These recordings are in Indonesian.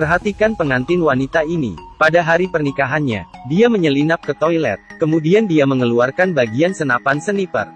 Perhatikan pengantin wanita ini. Pada hari pernikahannya, dia menyelinap ke toilet, kemudian dia mengeluarkan bagian senapan sniper.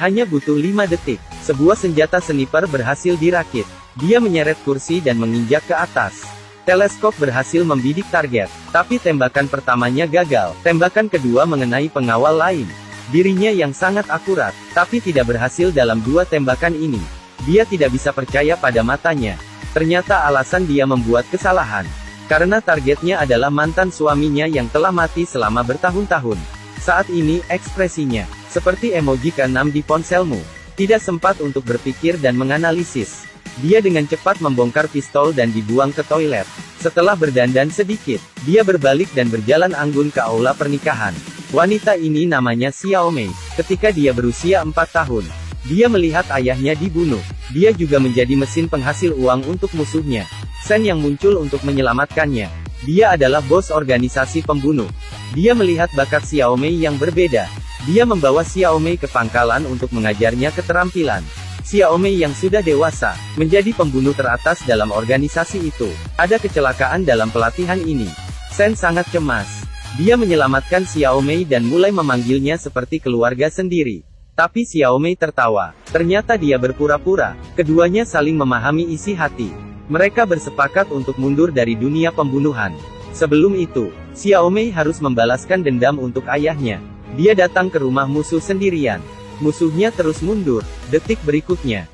Hanya butuh 5 detik, sebuah senjata sniper berhasil dirakit. Dia menyeret kursi dan menginjak ke atas. Teleskop berhasil membidik target, tapi tembakan pertamanya gagal. Tembakan kedua mengenai pengawal lain. Dirinya yang sangat akurat, tapi tidak berhasil dalam 2 tembakan ini. Dia tidak bisa percaya pada matanya. Ternyata alasan dia membuat kesalahan. Karena targetnya adalah mantan suaminya yang telah mati selama bertahun-tahun. Saat ini, ekspresinya seperti emoji ke-6 di ponselmu. Tidak sempat untuk berpikir dan menganalisis. Dia dengan cepat membongkar pistol dan dibuang ke toilet. Setelah berdandan sedikit, dia berbalik dan berjalan anggun ke aula pernikahan. Wanita ini namanya Xiao Mei. Ketika dia berusia 4 tahun, dia melihat ayahnya dibunuh. Dia juga menjadi mesin penghasil uang untuk musuhnya, Shen, yang muncul untuk menyelamatkannya. Dia adalah bos organisasi pembunuh. Dia melihat bakat Xiao Mei yang berbeda. Dia membawa Xiao Mei ke pangkalan untuk mengajarnya keterampilan. Xiao Mei yang sudah dewasa, menjadi pembunuh teratas dalam organisasi itu. Ada kecelakaan dalam pelatihan ini. Shen sangat cemas. Dia menyelamatkan Xiao Mei dan mulai memanggilnya seperti keluarga sendiri. Tapi Xiao Mei tertawa. Ternyata dia berpura-pura. Keduanya saling memahami isi hati. Mereka bersepakat untuk mundur dari dunia pembunuhan. Sebelum itu, Xiao Mei harus membalaskan dendam untuk ayahnya. Dia datang ke rumah musuh sendirian. Musuhnya terus mundur. Detik berikutnya,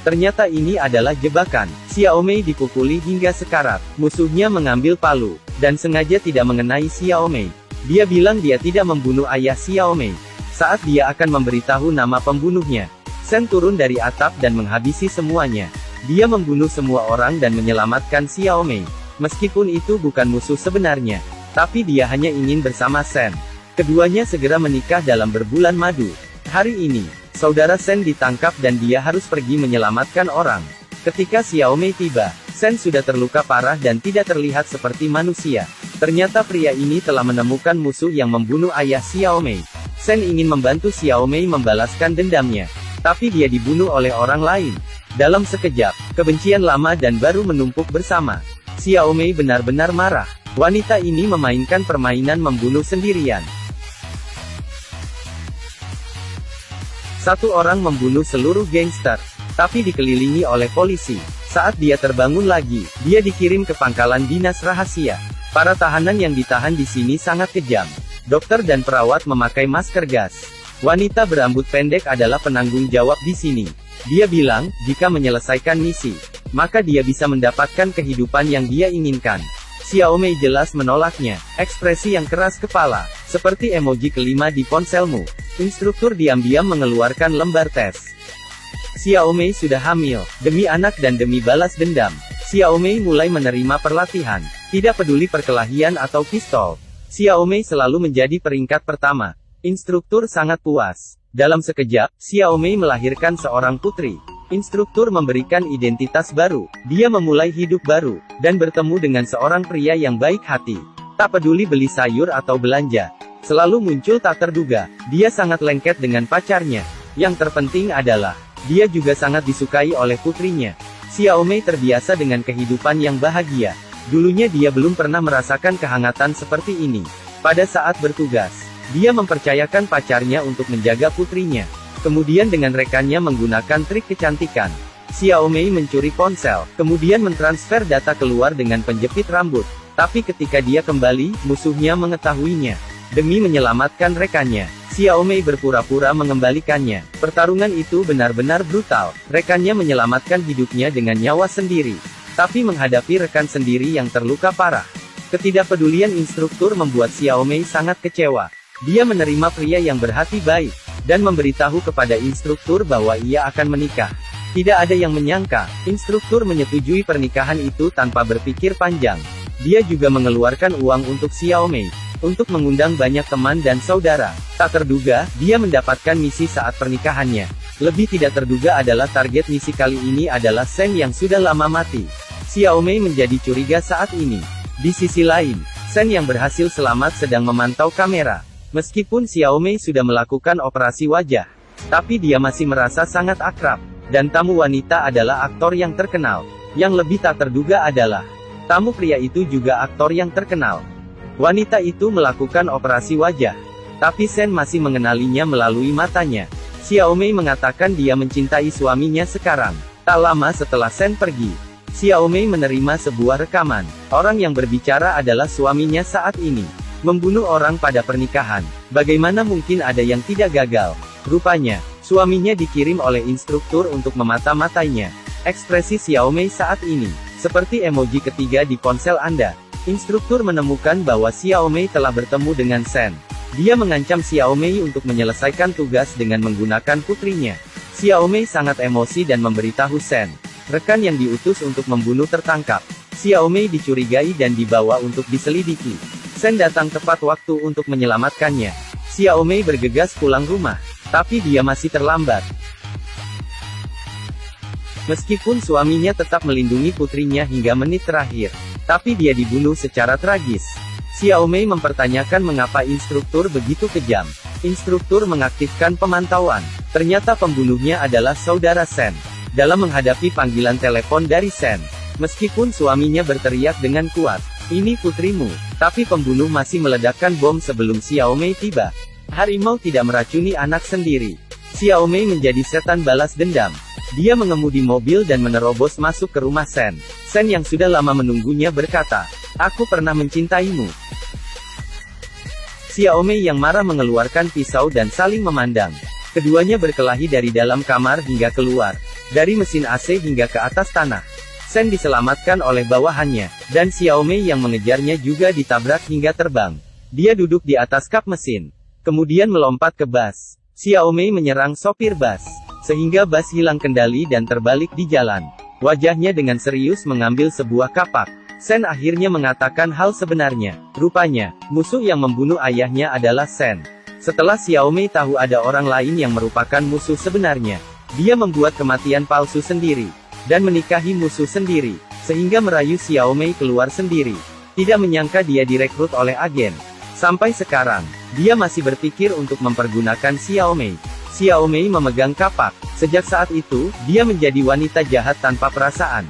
ternyata ini adalah jebakan. Xiao Mei dipukuli hingga sekarat. Musuhnya mengambil palu, dan sengaja tidak mengenai Xiao Mei. Dia bilang dia tidak membunuh ayah Xiao Mei. Saat dia akan memberitahu nama pembunuhnya, Shen turun dari atap dan menghabisi semuanya. Dia membunuh semua orang dan menyelamatkan Xiao Mei. Meskipun itu bukan musuh sebenarnya, tapi dia hanya ingin bersama Shen. Keduanya segera menikah dalam berbulan madu. Hari ini, saudara Shen ditangkap dan dia harus pergi menyelamatkan orang. Ketika Xiao Mei tiba, Shen sudah terluka parah dan tidak terlihat seperti manusia. Ternyata pria ini telah menemukan musuh yang membunuh ayah Xiao Mei. Shen ingin membantu Xiao Mei membalaskan dendamnya, tapi dia dibunuh oleh orang lain. Dalam sekejap, kebencian lama dan baru menumpuk bersama. Xiao Mei benar-benar marah. Wanita ini memainkan permainan membunuh sendirian. Satu orang membunuh seluruh gangster, tapi dikelilingi oleh polisi. Saat dia terbangun lagi, dia dikirim ke pangkalan dinas rahasia. Para tahanan yang ditahan di sini sangat kejam. Dokter dan perawat memakai masker gas. Wanita berambut pendek adalah penanggung jawab di sini. Dia bilang, jika menyelesaikan misi, maka dia bisa mendapatkan kehidupan yang dia inginkan. Xiao Mei jelas menolaknya. Ekspresi yang keras kepala, seperti emoji ke-5 di ponselmu. Instruktur diam-diam mengeluarkan lembar tes. Xiao Mei sudah hamil. Demi anak dan demi balas dendam, Xiao Mei mulai menerima perlatihan. Tidak peduli perkelahian atau pistol, Xiao Mei selalu menjadi peringkat pertama. Instruktur sangat puas. Dalam sekejap, Xiao Mei melahirkan seorang putri. Instruktur memberikan identitas baru. Dia memulai hidup baru, dan bertemu dengan seorang pria yang baik hati. Tak peduli beli sayur atau belanja, selalu muncul tak terduga. Dia sangat lengket dengan pacarnya. Yang terpenting adalah, dia juga sangat disukai oleh putrinya. Xiao Mei terbiasa dengan kehidupan yang bahagia. Dulunya dia belum pernah merasakan kehangatan seperti ini. Pada saat bertugas, dia mempercayakan pacarnya untuk menjaga putrinya. Kemudian dengan rekannya menggunakan trik kecantikan, Xiao Mei mencuri ponsel, kemudian mentransfer data keluar dengan penjepit rambut. Tapi ketika dia kembali, musuhnya mengetahuinya. Demi menyelamatkan rekannya, Xiao Mei berpura-pura mengembalikannya. Pertarungan itu benar-benar brutal. Rekannya menyelamatkan hidupnya dengan nyawa sendiri, tapi menghadapi rekan sendiri yang terluka parah. Ketidakpedulian instruktur membuat Xiao Mei sangat kecewa. Dia menerima pria yang berhati baik, dan memberitahu kepada instruktur bahwa ia akan menikah. Tidak ada yang menyangka, instruktur menyetujui pernikahan itu tanpa berpikir panjang. Dia juga mengeluarkan uang untuk Xiao Mei, untuk mengundang banyak teman dan saudara. Tak terduga, dia mendapatkan misi saat pernikahannya. Lebih tidak terduga adalah target misi kali ini adalah Shen yang sudah lama mati. Xiao Mei menjadi curiga saat ini. Di sisi lain, Shen yang berhasil selamat sedang memantau kamera. Meskipun Xiao Mei sudah melakukan operasi wajah, Tapi dia masih merasa sangat akrab. Dan tamu wanita adalah aktor yang terkenal. Yang lebih tak terduga adalah, tamu pria itu juga aktor yang terkenal. Wanita itu melakukan operasi wajah. Tapi Shen masih mengenalinya melalui matanya. Xiaomei mengatakan dia mencintai suaminya sekarang. Tak lama setelah Shen pergi, Xiaomei menerima sebuah rekaman. Orang yang berbicara adalah suaminya saat ini. Membunuh orang pada pernikahan. Bagaimana mungkin ada yang tidak gagal? Rupanya, suaminya dikirim oleh instruktur untuk memata-matainya. Ekspresi Xiaomei saat ini, seperti emoji ketiga di ponsel Anda. Instruktur menemukan bahwa Xiaomei telah bertemu dengan Shen. Dia mengancam Xiaomei untuk menyelesaikan tugas dengan menggunakan putrinya. Xiaomei sangat emosi dan memberitahu Shen. Rekan yang diutus untuk membunuh tertangkap. Xiaomei dicurigai dan dibawa untuk diselidiki. Shen datang tepat waktu untuk menyelamatkannya. Xiaomei bergegas pulang rumah. Tapi dia masih terlambat. Meskipun suaminya tetap melindungi putrinya hingga menit terakhir, tapi dia dibunuh secara tragis. Xiaomei mempertanyakan mengapa instruktur begitu kejam. Instruktur mengaktifkan pemantauan. Ternyata pembunuhnya adalah saudara Shen. Dalam menghadapi panggilan telepon dari Shen, meskipun suaminya berteriak dengan kuat, "Ini putrimu," tapi pembunuh masih meledakkan bom sebelum Xiaomei tiba. Harimau tidak meracuni anak sendiri. Xiaomei menjadi setan balas dendam. Dia mengemudi mobil dan menerobos masuk ke rumah Shen. Shen yang sudah lama menunggunya berkata, "Aku pernah mencintaimu." Xiaomei yang marah mengeluarkan pisau dan saling memandang. Keduanya berkelahi dari dalam kamar hingga keluar. Dari mesin AC hingga ke atas tanah. Shen diselamatkan oleh bawahannya. Dan Xiaomei yang mengejarnya juga ditabrak hingga terbang. Dia duduk di atas kap mesin. Kemudian melompat ke bas. Xiaomei menyerang sopir bas. Sehingga bas hilang kendali dan terbalik di jalan. Wajahnya dengan serius mengambil sebuah kapak. Shen akhirnya mengatakan hal sebenarnya. Rupanya, musuh yang membunuh ayahnya adalah Shen. Setelah Xiaomei tahu ada orang lain yang merupakan musuh sebenarnya, dia membuat kematian palsu sendiri. Dan menikahi musuh sendiri. Sehingga merayu Xiaomei keluar sendiri. Tidak menyangka dia direkrut oleh agen. Sampai sekarang, dia masih berpikir untuk mempergunakan Xiaomei. Xiaomei memegang kapak. Sejak saat itu, dia menjadi wanita jahat tanpa perasaan.